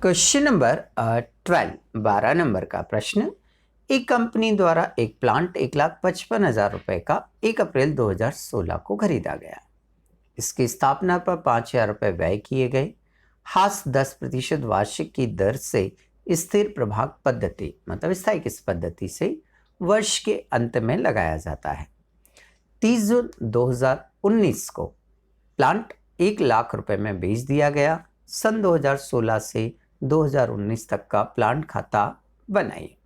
Question number 12 number का प्रश्न। एक कंपनी द्वारा एक प्लांट 1,55,000 रुपए का 1 अप्रैल 2016 को खरीदा गया। इसकी स्थापना पर 5,000 रुपए व्यय किए गए। हास 10% वार्षिक की दर से स्थिर प्रभाग पद्धति मतलब स्थायिक पद्धति से वर्ष के अंत में लगाया जाता है। 30 जून 2019 को प्लांट 1 लाख रुपए में बेच दिया गया। सन 2016 से 2019 तक का प्लांट खाता बनाइए।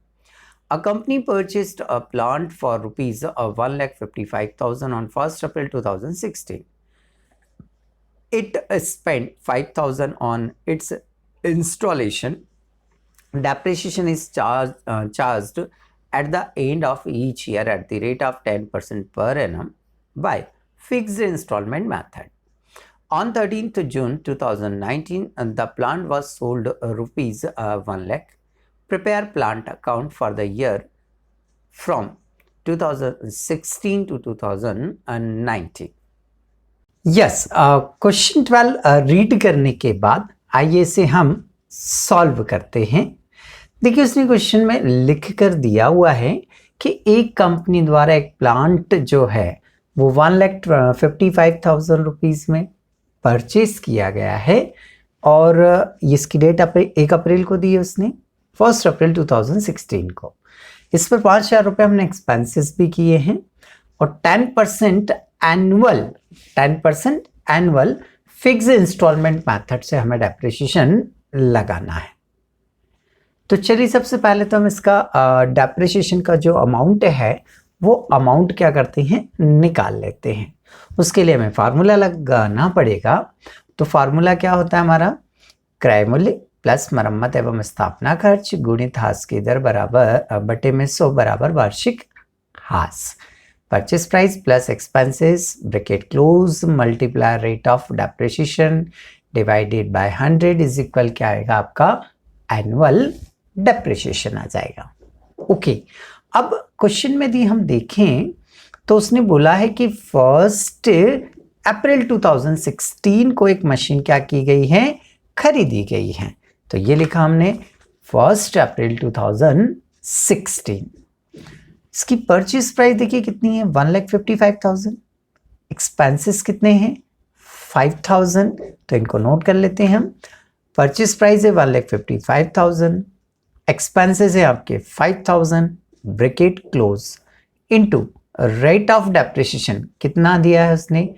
A company purchased a plant for rupees 1,55,000 on 1st April 2016. It spent 5,000 on its installation. Depreciation is charged at the end of each year at the rate of 10% per annum by fixed installment method. On 13th June 2019, the plant was sold rupees 1 lakh. Prepare plant account for the year from 2016 to 2019. Yes, question 12 read करने के बाद आइए इसे हम solve करते हैं। देखिए उसने क्वेश्चन में लिख कर दिया हुआ है कि एक कंपनी द्वारा एक प्लांट जो है वो 1,55,000 रुपीज़ में परचेज किया गया है और इसकी डेट 1 अप्रैल को दी है उसने, 1 अप्रैल 2016 को। इस पर 5,000 रुपये हमने एक्सपेंसेस भी किए हैं और 10% एनुअल फिक्स इंस्टॉलमेंट मेथड से हमें डेप्रिसिएशन लगाना है। तो चलिए सबसे पहले तो हम इसका डेप्रिसिएशन का जो अमाउंट है वो अमाउंट क्या करते हैं, निकाल लेते हैं। उसके लिए हमें फार्मूला लगाना पड़ेगा। तो फार्मूला क्या होता है हमारा, क्रय मूल्य प्लस मरम्मत एवं स्थापना खर्च गुणित हास की दर बराबर बटे में 100 बराबर वार्षिक हास। Purchase price plus expenses bracket close multiply rate of depreciation divided by 100 is equal क्या आएगा आपका, एनुअल डेप्रिसिएशन आ जाएगा। ओके, अब क्वेश्चन में दी हम देखें तो उसने बोला है कि 1 अप्रैल 2016 को एक मशीन क्या की गई है, खरीदी गई है। तो ये लिखा हमने 1 अप्रैल 2016। इसकी परचेज प्राइस देखिए कितनी है, 1,55,000। एक्सपेंसेस कितने हैं, 5,000। तो इनको नोट कर लेते हैं हम। परचेज प्राइस है 1,55,000, एक्सपेंसेस है आपके 5,000 bracket close into rate of depreciation कितना दिया है उसने,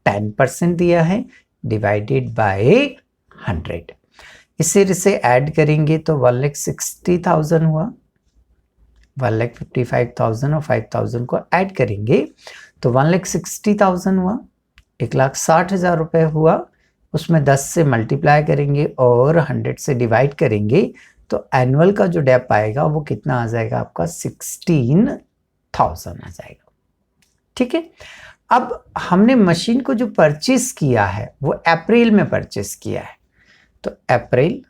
10% दिया है डिवाइडेड बाय 100। इसे ऐड करेंगे तो 1,60,000 हुआ। 1,55,000 और 5,000 को ऐड करेंगे तो 1,60,000 हुआ। 1,60,000 रुपये हुआ। उसमें 10 से मल्टीप्लाई करेंगे और 100 से डिवाइड करेंगे तो एनुअल का जो डेप आएगा वो कितना आ जाएगा आपका, 16,000 आ जाएगा। ठीक है, अब हमने मशीन को जो परचेस किया है वो अप्रैल में परचेस किया है। तो अप्रैल,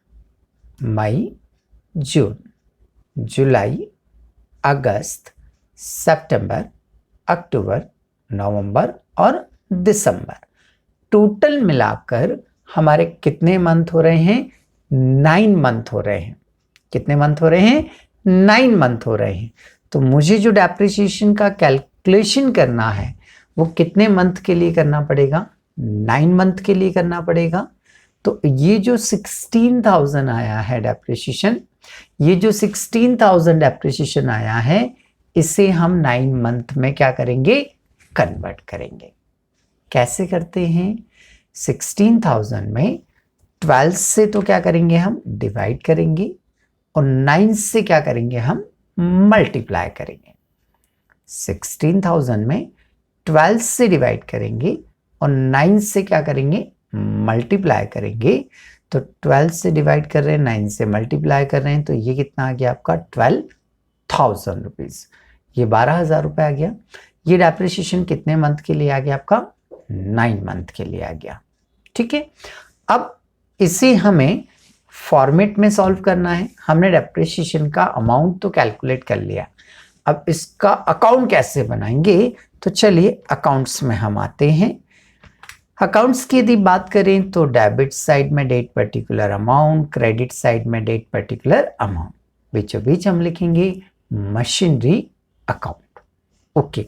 मई, जून, जुलाई, अगस्त, सितंबर, अक्टूबर, नवंबर और दिसंबर, टोटल मिलाकर हमारे कितने मंथ हो रहे हैं, 9 मंथ हो रहे हैं। कितने मंथ हो रहे हैं, 9 मंथ हो रहे हैं। तो मुझे जो डेप्रिसिएशन का कैलकुलेशन करना है वो कितने मंथ के लिए करना पड़ेगा, 9 मंथ के लिए करना पड़ेगा। तो ये जो 16,000 आया है डेप्रिसिएशन, ये जो 16,000 डेप्रिसिएशन आया है इसे हम 9 मंथ में क्या करेंगे, कन्वर्ट करेंगे। कैसे करते हैं, 16,000 में 12 से तो क्या करेंगे हम, डिवाइड करेंगे और 9 से क्या करेंगे हम, मल्टीप्लाई करेंगे। 16,000 में 12 से डिवाइड करेंगे और 9 से क्या करेंगे, मल्टीप्लाई करेंगे। तो 12 से डिवाइड कर रहे हैं, 9 से मल्टीप्लाई कर रहे हैं, तो ये कितना आ गया आपका, 12,000 रुपीज़। ये 12,000 रुपये आ गया। ये डेप्रिसिएशन कितने मंथ के लिए आ गया आपका, 9 मंथ के लिए आ गया। ठीक है, अब इसे हमें फॉर्मेट में सॉल्व करना है। हमने डेप्रिसिएशन का अमाउंट तो कैलकुलेट कर लिया, अब इसका अकाउंट कैसे बनाएंगे। तो चलिए अकाउंट्स में हम आते हैं। अकाउंट्स की यदि बात करें तो डेबिट साइड में date particular amount, credit side में डेट पर्टिकुलर अमाउंट, बीचों बीच हम लिखेंगे मशीनरी अकाउंट। ओके,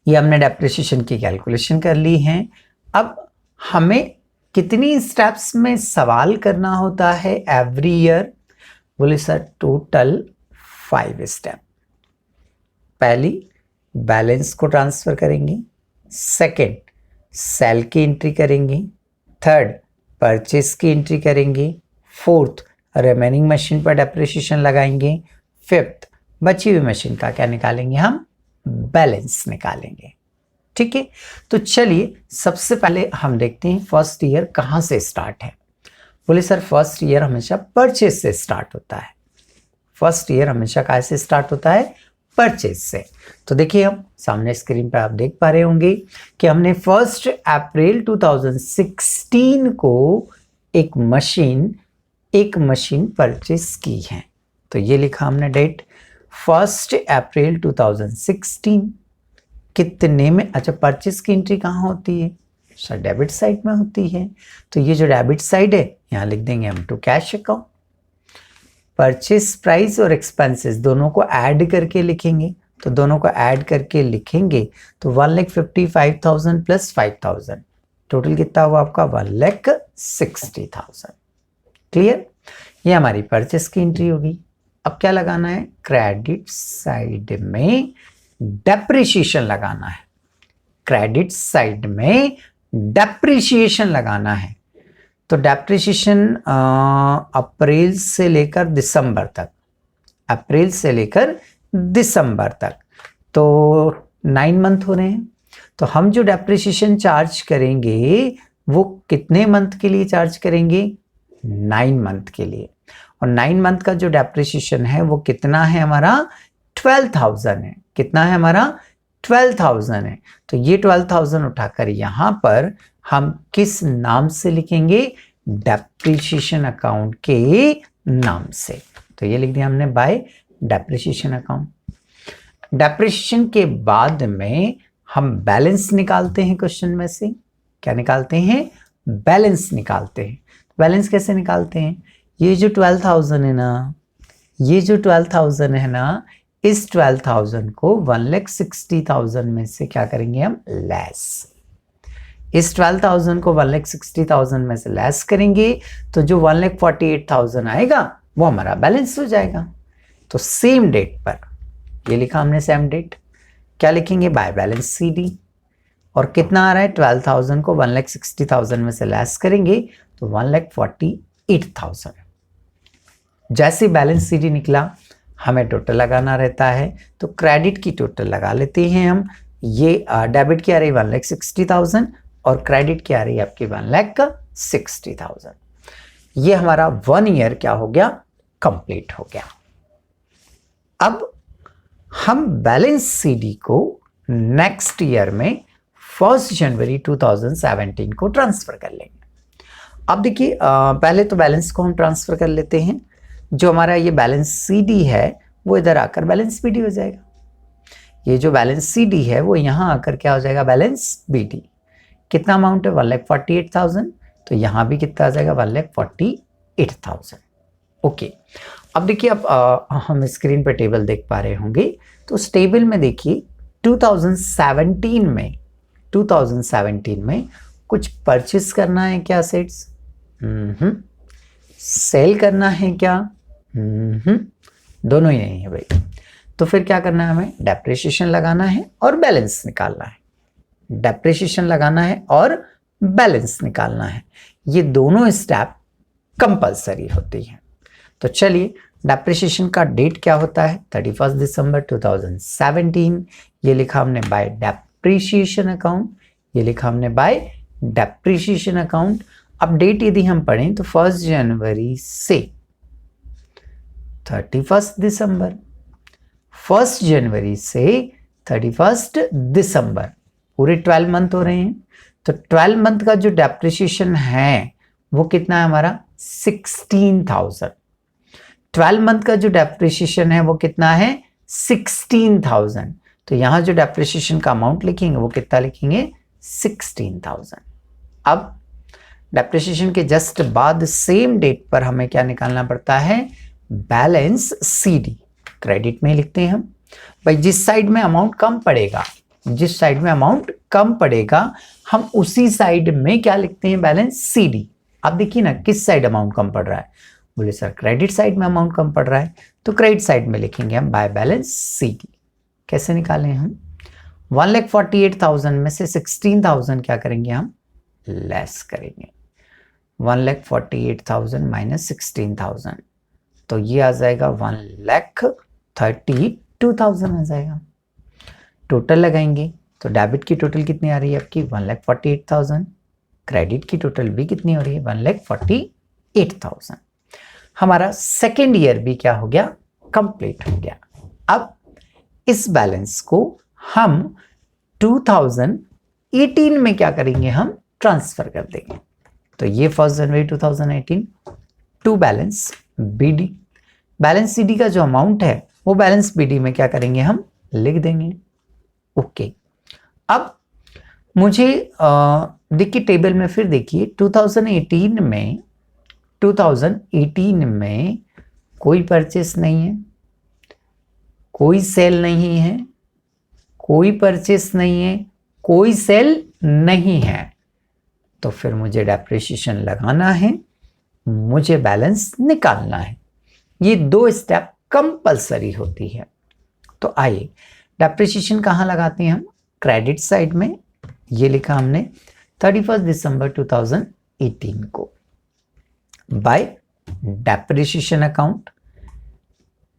ये हमने डेप्रिसिएशन की कैलकुलेशन कर ली है। अब हमें कितनी स्टेप्स में सवाल करना होता है एवरी ईयर? बोले सर टोटल 5 स्टेप। पहली बैलेंस को ट्रांसफर करेंगे, सेकंड सेल की एंट्री करेंगे, थर्ड परचेस की एंट्री करेंगे, फोर्थ रिमेनिंग मशीन पर डेप्रिसिएशन लगाएंगे, फिफ्थ बची हुई मशीन का क्या निकालेंगे? हम बैलेंस निकालेंगे। ठीक है, तो चलिए सबसे पहले हम देखते हैं फर्स्ट ईयर कहाँ से स्टार्ट है। बोले सर फर्स्ट ईयर हमेशा परचेस से स्टार्ट होता है। फर्स्ट ईयर हमेशा कहाँ से स्टार्ट होता है? परचेस से। तो देखिए हम सामने स्क्रीन पर आप देख पा रहे होंगे कि हमने 1 अप्रैल 2016 को एक मशीन परचेस की है। तो ये लिखा हमने डेट 1 अप्रैल 2016। कितने में? अच्छा, परचेस की एंट्री कहाँ होती है? सर डेबिट साइड में होती है। तो ये जो डेबिट साइड है यहाँ लिख देंगे हम to cash account. Purchase price और एक्सपेंसेस दोनों को ऐड करके लिखेंगे। तो दोनों को ऐड करके लिखेंगे तो 1,55,000 प्लस 5,000 टोटल कितना हुआ आपका? 1,60,000। क्लियर? ये हमारी परचेस की एंट्री होगी। अब क्या लगाना है? क्रेडिट साइड में डेप्रिसिएशन लगाना है। क्रेडिट साइड में डेप्रिसिएशन लगाना है। तो डेप्रिसिएशन अप्रैल से लेकर दिसंबर तक, अप्रैल से लेकर दिसंबर तक, तो 9 मंथ हो रहे हैं। तो हम जो डेप्रिसिएशन चार्ज करेंगे वो कितने मंथ के लिए चार्ज करेंगे? 9 मंथ के लिए। और 9 मंथ का जो डेप्रिसिएशन है वो कितना है हमारा? 12,000 है। कितना है हमारा? 12,000 है। तो ये 12,000 उठाकर यहाँ पर हम किस नाम से लिखेंगे? डेप्रिसिएशन अकाउंट के नाम से। तो ये लिख दिया हमने बाय डेप्रिसिएशन अकाउंट। डेप्रिसिएशन के बाद में हम बैलेंस निकालते हैं। क्वेश्चन में से क्या निकालते हैं? बैलेंस निकालते हैं। बैलेंस कैसे निकालते हैं? ये जो 12,000 है ना, ये जो 12,000 है ना, इस 12,000 को 1,60,000 में से क्या करेंगे हम? लेस। इस 12,000 को 1,60,000 में से लेस करेंगे तो जो 1,48,000 आएगा वो हमारा बैलेंस हो जाएगा। तो सेम डेट पर, ये लिखा हमने सेम डेट, क्या लिखेंगे? By balance CD। और कितना आ रहा है? 12,000 को 1,60,000 में से लेस करेंगे तो 1,48,000। जैसे बैलेंस CD निकला हमें टोटल लगाना रहता है। तो क्रेडिट की टोटल लगा लेते हैं हम। ये डेबिट की आ रही 1,60,000 और क्रेडिट की आ रही है आपकी 1,60,000। ये हमारा 1 ईयर क्या हो गया? कंप्लीट हो गया। अब हम बैलेंस CD को नेक्स्ट ईयर में 1 जनवरी 2017 को ट्रांसफर कर लेंगे। अब देखिए पहले तो बैलेंस को हम ट्रांसफर कर लेते हैं। जो हमारा ये बैलेंस CD है वो इधर आकर बैलेंस BD हो जाएगा। ये जो बैलेंस CD है वो यहाँ आकर क्या हो जाएगा? Balance BD। कितना अमाउंट है? 1,48,000। तो यहाँ भी कितना आ जाएगा? 1,48,000। ओके, अब देखिए अब हम स्क्रीन पर टेबल देख पा रहे होंगे। तो उस टेबल में देखिए 2017 में कुछ परचेस करना है क्या? सेट्स सेल करना है क्या? दोनों ही नहीं है भाई। तो फिर क्या करना है? हमें डेप्रिसिएशन लगाना है और बैलेंस निकालना है। डेप्रिसिएशन लगाना है और बैलेंस निकालना है। ये दोनों स्टेप कंपलसरी होती हैं। तो चलिए डेप्रिसिएशन का डेट क्या होता है? 31 दिसंबर 2017। ये लिखा हमने बाय डेप्रिसिएशन अकाउंट। ये लिखा हमने बाय डेप्रिसिएशन अकाउंट। अब डेट यदि हम पढ़ें तो 1 जनवरी से 31 दिसंबर, 1 जनवरी से 31 दिसंबर, पूरे 12 मंथ हो रहे हैं। तो 12 मंथ का जो डेप्रिसिएशन है वो कितना है हमारा? 16,000। 12 मंथ का जो डेप्रिसिएशन है वो कितना है? 16,000। तो यहाँ जो डेप्रिसिएशन का अमाउंट लिखेंगे वो कितना लिखेंगे? 16,000। अब डेप्रिसिएशन के जस्ट बाद सेम डेट पर हमें क्या निकालना पड़ता है, बैलेंस CD। क्रेडिट में लिखते हैं हम भाई, जिस साइड में अमाउंट कम पड़ेगा, जिस साइड में अमाउंट कम पड़ेगा हम उसी साइड में क्या लिखते हैं, बैलेंस CD। आप देखिए ना किस साइड अमाउंट कम पड़ रहा है, बोले सर क्रेडिट साइड में अमाउंट कम पड़ रहा है, तो क्रेडिट साइड में लिखेंगे हम बाय बैलेंस CD। कैसे निकालें हम, 1,48,000 में से 16,000 क्या करेंगे हम, लेस करेंगे। 1,48,000 माइनस 16,000, तो ये आ जाएगा 1,32,000 आ जाएगा। टोटल लगाएंगे तो डेबिट की टोटल कितनी आ रही है आपकी, 1,48,000। क्रेडिट की टोटल भी कितनी हो रही है, 1,48,000। हमारा सेकेंड ईयर भी क्या हो गया, कंप्लीट हो गया। अब इस बैलेंस को हम 2018 में क्या करेंगे, हम ट्रांसफर कर देंगे। तो ये 1 जनवरी 2018 to balance BD। Balance CD का जो अमाउंट है वो बैलेंस BD में क्या करेंगे, हम लिख देंगे। ओके, अब मुझे देखिए टेबल में फिर देखिए 2018 में कोई परचेस नहीं है, कोई सेल नहीं है, कोई परचेस नहीं है, कोई सेल नहीं है, तो फिर मुझे डेप्रिसिएशन लगाना है, मुझे बैलेंस निकालना है। ये 2 स्टेप कंपलसरी होती है। तो आइए डेप्रिसिएशन कहाँ लगाते हैं हम, क्रेडिट साइड में। ये लिखा हमने 31 दिसंबर 2018 को बाय डेप्रिसिएशन अकाउंट।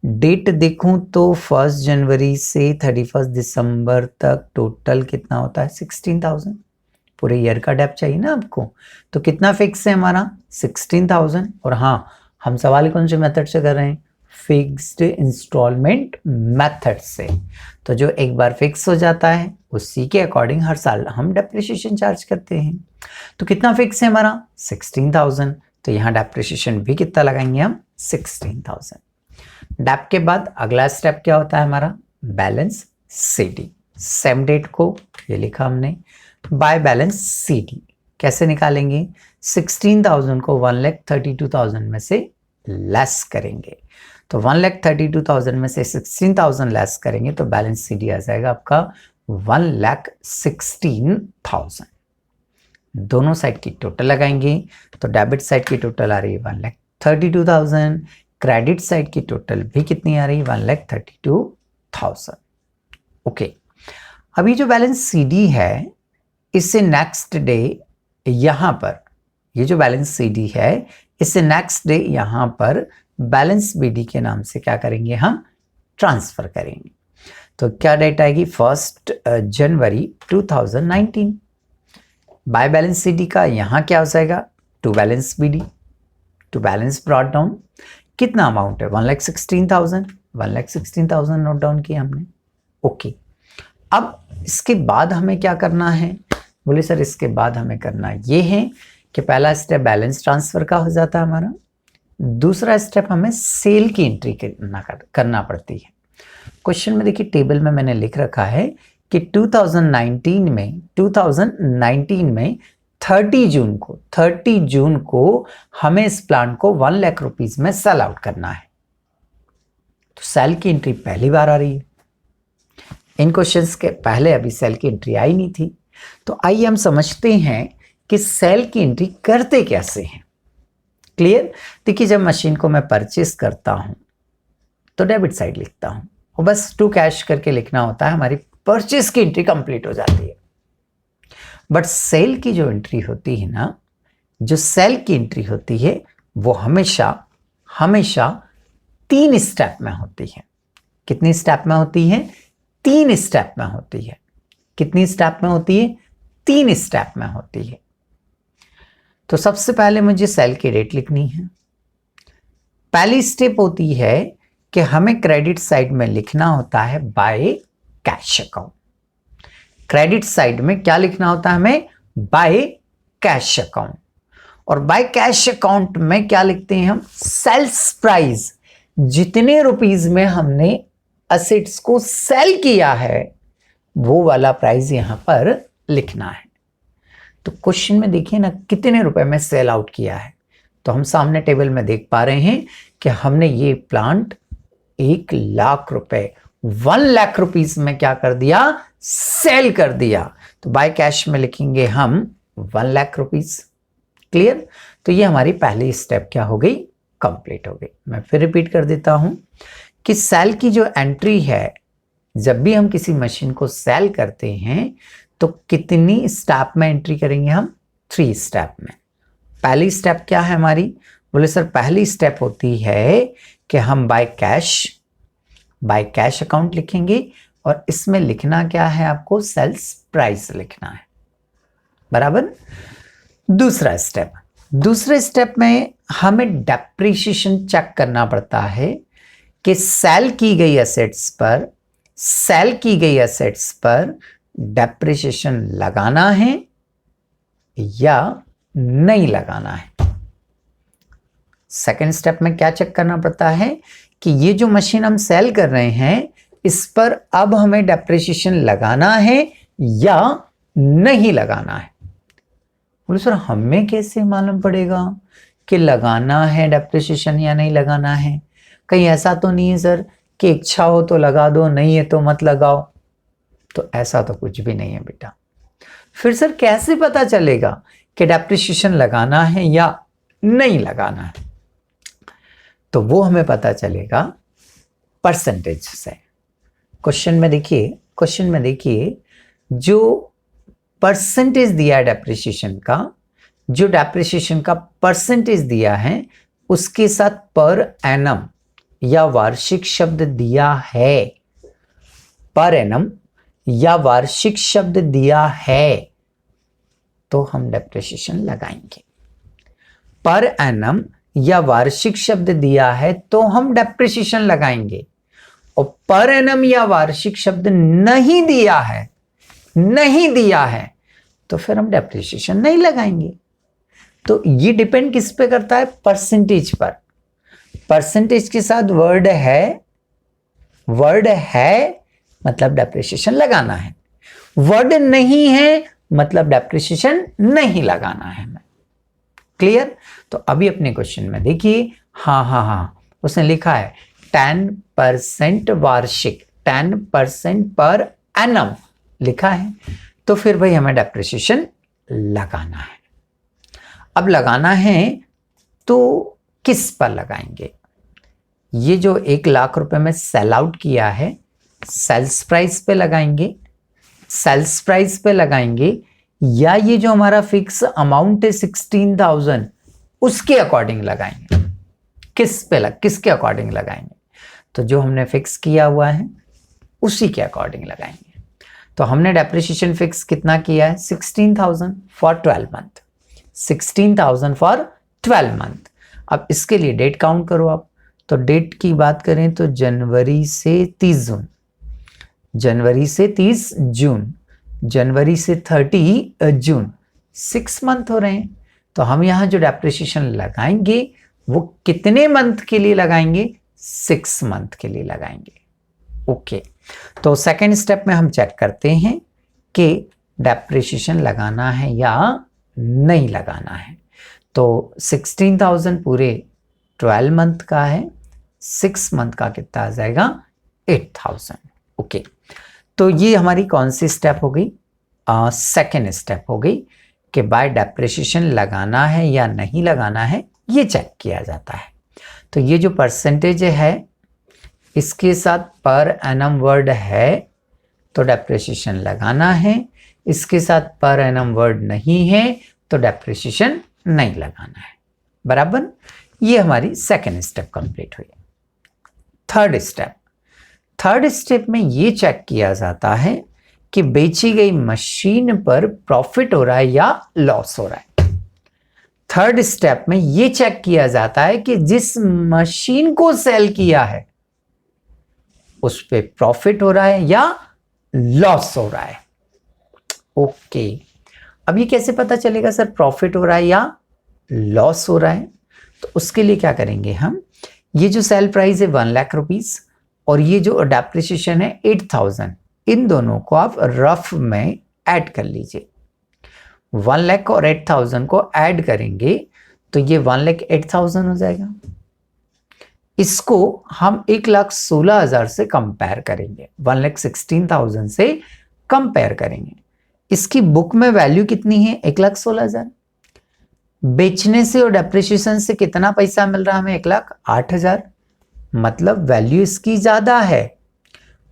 डेट देखूं तो 1 जनवरी से 31 दिसंबर तक टोटल कितना होता है, 16,000। पूरे ईयर का डेप चाहिए ना आपको, तो कितना फिक्स है हमारा, 16,000। और हाँ, हम सवाल कौन से मेथड से कर रहे हैं, फिक्स्ड इंस्टॉलमेंट मेथड से। तो जो एक बार फिक्स हो जाता है उसी के अकॉर्डिंग हर साल हम डेप्रिसिएशन चार्ज करते हैं। तो कितना फिक्स है हमारा, 16,000। तो यहाँ डेप्रिसिएशन भी कितना लगाएंगे हम, 16,000। डेप के बाद अगला स्टेप क्या होता है हमारा, बैलेंस CD। सेम डेट को ये लिखा हमने बाय बैलेंस CD। कैसे निकालेंगे, 16,000 को 1,32,000 में से लेस करेंगे। तो 1,32,000 में से 16,000 लेस करेंगे तो बैलेंस CD आ जाएगा आपका 1,16,000। दोनों साइड की टोटल लगाएंगे तो डेबिट साइड की टोटल आ रही है 1,32,000, क्रेडिट साइड की टोटल भी कितनी आ रही है, 1,32,000। ओके, अभी जो बैलेंस CD है इससे नेक्स्ट डे यहां पर, ये जो बैलेंस CD है इससे नेक्स्ट डे यहां पर बैलेंस BD के नाम से क्या करेंगे, हम ट्रांसफर करेंगे। तो क्या डेट आएगी, 1 जनवरी 2019। बाय बैलेंस CD का यहां क्या हो जाएगा, to balance BD। To balance brought down कितना अमाउंट है, 1,16,000। 1,16,000 नोट डाउन किया हमने। ओके, अब इसके बाद हमें क्या करना है, बोले सर इसके बाद हमें करना ये है कि पहला स्टेप बैलेंस ट्रांसफर का हो जाता है हमारा, दूसरा स्टेप हमें सेल की एंट्री करना पड़ती है। क्वेश्चन में देखिए टेबल में मैंने लिख रखा है कि 2019 में 30 जून को हमें इस प्लांट को 1 लाख रुपीस में सेल आउट करना है। तो सेल की एंट्री पहली बार आ रही है। इन क्वेश्चंस के पहले अभी सेल की एंट्री आई नहीं थी। तो आइए हम समझते हैं कि सेल की एंट्री करते कैसे हैं। क्लियर, देखिए जब मशीन को मैं परचेस करता हूं तो डेबिट साइड लिखता हूं और बस टू कैश करके लिखना होता है, हमारी परचेस की एंट्री कंप्लीट हो जाती है। बट सेल की जो एंट्री होती है ना, जो सेल की एंट्री होती है वो हमेशा 3 स्टेप में होती है। कितनी स्टेप में होती है, 3 स्टेप में होती है। कितनी स्टेप में होती है, 3 स्टेप में होती है। तो सबसे पहले मुझे सेल की रेट लिखनी है। पहली स्टेप होती है कि हमें क्रेडिट साइड में लिखना होता है by cash account. Credit side में क्या लिखना होता है हमें, बाय कैश अकाउंट। और बाय कैश अकाउंट में क्या लिखते हैं हम, सेल्स प्राइस, जितने रुपीस में हमने असेट्स को सेल किया है वो वाला प्राइस यहां पर लिखना है। तो क्वेश्चन में देखिए ना कितने रुपए में सेल आउट किया है। तो हम सामने टेबल में देख पा रहे हैं कि हमने ये प्लांट 1 लाख रुपए 1 लाख रुपीस में क्या कर दिया, सेल कर दिया। तो बाय कैश में लिखेंगे हम 1 लाख रुपीस। क्लियर। तो ये हमारी पहली स्टेप क्या हो गई, कंप्लीट हो गई। मैं फिर रिपीट कर देता हूं कि सेल की जो एंट्री है, जब भी हम किसी मशीन को सेल करते हैं तो कितनी स्टेप में एंट्री करेंगे हम, 3 स्टेप में। पहली स्टेप क्या है हमारी, बोले सर पहली स्टेप होती है कि हम बाय कैश अकाउंट लिखेंगे और इसमें लिखना क्या है आपको, सेल्स प्राइस लिखना है, बराबर। दूसरे स्टेप में हमें डेप्रिसिएशन चेक करना पड़ता है कि सेल की गई एसेट्स पर डेप्रिसिएशन लगाना है या नहीं लगाना है। सेकंड स्टेप में क्या चेक करना पड़ता है कि ये जो मशीन हम सेल कर रहे हैं इस पर अब हमें डेप्रिसिएशन लगाना है या नहीं लगाना है। बोले सर हमें कैसे मालूम पड़ेगा कि लगाना है डेप्रिसिएशन या नहीं लगाना है? कहीं ऐसा तो नहीं है सर कि इच्छा हो तो लगा दो, नहीं है तो मत लगाओ। तो ऐसा तो कुछ भी नहीं है बेटा। फिर सर कैसे पता चलेगा कि डेप्रिसिएशन लगाना है या नहीं लगाना है? तो वो हमें पता चलेगा परसेंटेज से। क्वेश्चन में देखिए जो परसेंटेज दिया है डेप्रिसिएशन का, जो डेप्रिसिएशन का परसेंटेज दिया है उसके साथ पर एनम या वार्षिक शब्द दिया है, पर एनम या वार्षिक शब्द दिया है तो हम डेप्रिसिएशन लगाएंगे। पर एनम या वार्षिक शब्द दिया है तो हम डेप्रिसिएशन लगाएंगे, और पर एनम या वार्षिक शब्द नहीं दिया है तो फिर हम डेप्रिसिएशन नहीं लगाएंगे। तो ये डिपेंड किस पे करता है, परसेंटेज पर। परसेंटेज के साथ वर्ड है मतलब डेप्रिसिएशन लगाना है, वर्ड नहीं है मतलब डेप्रिसिएशन नहीं लगाना है। क्लियर। तो अभी अपने क्वेश्चन में देखिए, हाँ उसने लिखा है 10% वार्षिक, 10% पर एनम लिखा है, तो फिर भाई हमें डेप्रिसिएशन लगाना है। अब लगाना है तो किस पर लगाएंगे? ये जो 1 लाख रुपए में सेल आउट किया है, सेल्स प्राइस पे लगाएंगे या ये जो हमारा फिक्स अमाउंट है 16,000 उसके अकॉर्डिंग लगाएंगे? किसके अकॉर्डिंग लगाएंगे? तो जो हमने फिक्स किया हुआ है उसी के अकॉर्डिंग लगाएंगे। तो हमने डेप्रिसिएशन फिक्स कितना किया है, 16,000 फॉर 12 मंथ, 16,000 फॉर 12 मंथ। अब इसके लिए डेट काउंट करो आप। तो डेट की बात करें तो जनवरी से 30 जून, जनवरी से 30 जून, जनवरी से 30 जून, 6 मंथ हो रहे हैं। तो हम यहाँ जो डेप्रिसिएशन लगाएंगे वो कितने मंथ के लिए लगाएंगे, 6 मंथ के लिए लगाएंगे। ओके। तो सेकेंड स्टेप में हम चेक करते हैं कि डेप्रिसिएशन लगाना है या नहीं लगाना है। तो 16,000 पूरे 12 मंथ का है, 6 मंथ का कितना आ जाएगा, 8,000। ओके। तो ये हमारी कौन सी स्टेप हो गई, सेकेंड स्टेप हो गई कि बाय डेप्रिसिएशन लगाना है या नहीं लगाना है ये चेक किया जाता है। तो ये जो परसेंटेज है इसके साथ पर एनम वर्ड है तो डेप्रिसिएशन लगाना है, इसके साथ पर एनम वर्ड नहीं है तो डेप्रिसिएशन नहीं लगाना है, बराबर। ये हमारी सेकेंड स्टेप कंप्लीट हुई। थर्ड स्टेप में ये चेक किया जाता है कि बेची गई मशीन पर प्रॉफिट हो रहा है या लॉस हो रहा है। थर्ड स्टेप में ये चेक किया जाता है कि जिस मशीन को सेल किया है उस पे प्रॉफिट हो रहा है या लॉस हो रहा है। ओके। अब ये कैसे पता चलेगा सर प्रॉफिट हो रहा है या लॉस हो रहा है? तो उसके लिए क्या करेंगे हम, ये जो सेल प्राइस है 1 लाख रुपीस और ये जो डेप्रिसिएशन है 8,000, इन दोनों को आप रफ में ऐड कर लीजिए। 1 लाख और 8,000 को ऐड करेंगे तो ये 1,08,000 हो जाएगा। इसको हम 1,16,000 से कंपेयर करेंगे, 1,16,000 से कंपेयर करेंगे। इसकी बुक में वैल्यू कितनी है? 1,16,000। बेचने से और डेप्रिसिएशन से कितना पैसा मिल रहा है हमें? 1,08,000। मतलब वैल्यू इसकी ज्यादा है,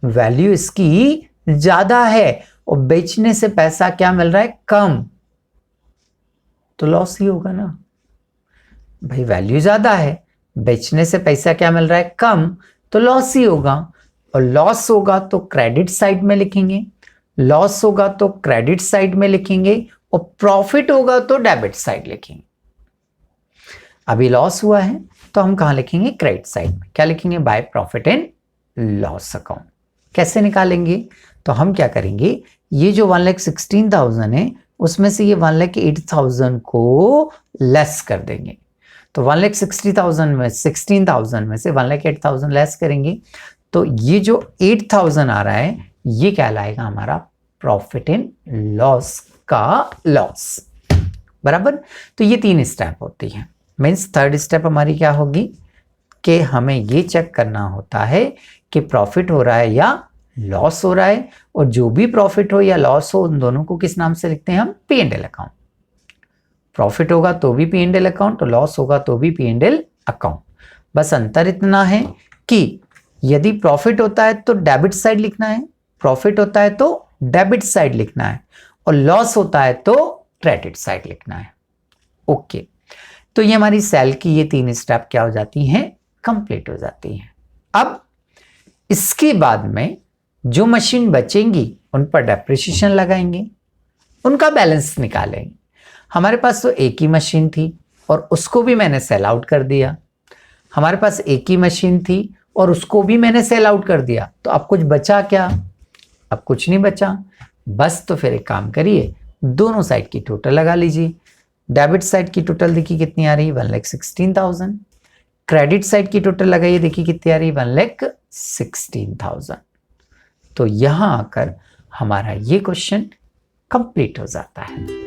वैल्यू इसकी ज्यादा है और बेचने से पैसा क्या मिल रहा है? कम। तो लॉस ही होगा ना भाई, वैल्यू ज्यादा है, बेचने से पैसा क्या मिल रहा है? कम, तो लॉस ही होगा। और लॉस होगा तो क्रेडिट साइड में लिखेंगे, लॉस होगा तो क्रेडिट साइड में लिखेंगे और प्रॉफिट होगा तो डेबिट साइड लिखेंगे। अभी लॉस हुआ है तो हम कहां लिखेंगे? क्रेडिट साइड में। क्या लिखेंगे? By profit and loss account. कैसे निकालेंगे? तो हम क्या करेंगे, ये जो 1,16,000 है उसमें से ये 1,08,000 को लेस कर देंगे। तो 1,60,000 में 16,000 में से 1,08,000 लेस करेंगे तो ये जो 8,000 आ रहा है ये कहलाएगा हमारा प्रॉफिट एंड लॉस का लॉस। बराबर। तो ये 3 स्टेप होती है। मीन्स थर्ड स्टेप हमारी क्या होगी कि हमें ये चेक करना होता है कि प्रॉफिट हो रहा है या लॉस हो रहा है, और जो भी प्रॉफिट हो या लॉस हो उन दोनों को किस नाम से लिखते हैं हम? P&L account. प्रॉफिट होगा तो भी P&L अकाउंट और लॉस होगा तो भी P&L अकाउंट। बस अंतर इतना है कि यदि प्रॉफिट होता है तो डेबिट साइड लिखना है, प्रॉफिट होता है तो डेबिट साइड लिखना है, और लॉस होता है तो क्रेडिट साइड लिखना है। ओके, तो ये हमारी सेल की ये 3 स्टेप क्या हो जाती हैं? कंप्लीट हो जाती हैं। अब इसके बाद में जो मशीन बचेंगी उन पर डेप्रिसिएशन लगाएंगे, उनका बैलेंस निकालेंगे। हमारे पास तो एक ही मशीन थी और उसको भी मैंने सेल आउट कर दिया, हमारे पास एक ही मशीन थी और उसको भी मैंने सेल आउट कर दिया, तो अब कुछ बचा क्या? अब कुछ नहीं बचा। बस तो फिर एक काम करिए, दोनों साइड की टोटल लगा लीजिए। डेबिट साइड की टोटल देखिए कितनी आ रही है? 1,16,000। क्रेडिट साइड की टोटल लगाइए, देखिए कितनी आ रही है? 1,16,000। तो यहां आकर हमारा ये क्वेश्चन कंप्लीट हो जाता है।